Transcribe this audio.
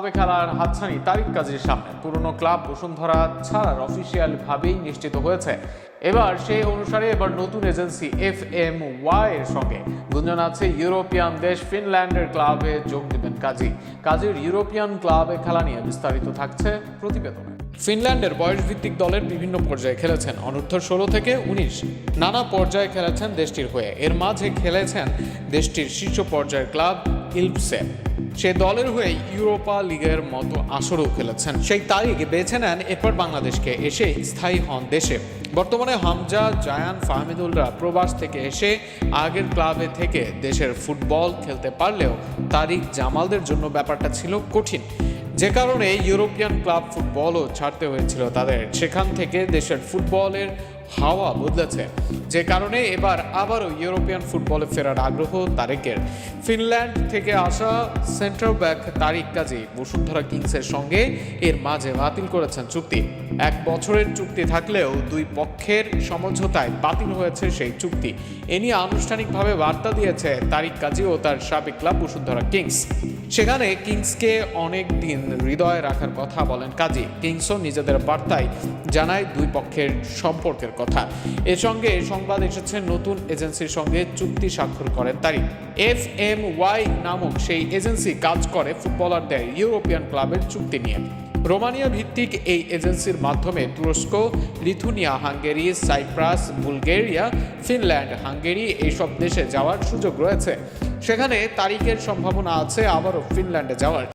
ক্লাবে খেলার হাতছানি তারিক কাজীর সামনে। পুরনো ক্লাব বসুন্ধরা ছাড়ার অফিসিয়াল ভাবেই নিশ্চিত হয়েছে। এবার সেই অনুসারে নতুন এজেন্সি FMY এর সঙ্গে গুঞ্জন আছে ইউরোপিয়ান দেশ ফিনল্যান্ডের ক্লাবে যোগ দেবেন কাজীর ইউরোপিয়ান ক্লাবে খেলা নিয়ে বিস্তারিত থাকছে প্রতিবেদনে। ফিনল্যান্ডের বয়সভিত্তিক দলের বিভিন্ন পর্যায়ে খেলেছেন, অনূর্ধ্ব 16 থেকে 19 নানা পর্যায়ে খেলেছেন দেশটির হয়ে। এর মাঝে খেলেছেন দেশটির শীর্ষ পর্যায়ের ক্লাব ইলপসে। সে দলের হয়ে ইউরোপা লিগের মতো আসরেও খেলেছেন। সেই তারিখ বেছে নেন, এরপর বাংলাদেশকে এসে স্থায়ী হন দেশে। বর্তমানে হামজা, জায়ান, ফাহমিদুলরা প্রবাস থেকে এসে আগের ক্লাবে থেকে দেশের ফুটবল খেলতে পারলেও তারিক জামালদের জন্য ব্যাপারটা ছিল কঠিন, যে কারণে ইউরোপিয়ান ক্লাব ফুটবলও ছাড়তে হয়েছিল তাদের। সেখান থেকে দেশের ফুটবলের হাওয়া বদলেছে, যে কারণে এবার আবারও ইউরোপিয়ান ফুটবলে ফেরার আগ্রহ তারেকের। ফিনল্যান্ড থেকে আসা সেন্টার ব্যাক তারিক কাজী বসুন্ধরা কিংসের সঙ্গে এর মাঝে বাতিল করেছেন চুক্তি। 1 বছরের চুক্তি থাকলেও দুই পক্ষের সমঝোতায় বাতিল হয়েছে সেই চুক্তি। এ নিয়ে আনুষ্ঠানিকভাবে বার্তা দিয়েছে তারিক কাজী ও তার সাবেক ক্লাব বসুন্ধরা কিংস। সেখানে কিংসকে অনেক দিন হৃদয়ে রাখার কথা বলেন কাজী। কিংসও নিজেদের বার্তায় জানায় দুই পক্ষের সম্পর্কের কথা। এর সঙ্গে সংবাদ এসেছে নতুন এজেন্সির সঙ্গে চুক্তি স্বাক্ষর করেন তারিক। FMY নামক সেই এজেন্সি কাজ করে ফুটবলারদের ইউরোপিয়ান ক্লাবের চুক্তি নিয়ে। রোমানিয়া ভিত্তিক এই এজেন্সির মাধ্যমে তুরস্ক, Lithuania, Hungary, Cyprus, Bulgaria, Finland, Hungary এইসব দেশে যাওয়ার সুযোগ রয়েছে। সেখানে তারিখের সম্ভাবনা আছে আবারও ফিনল্যান্ডে যাওয়ার।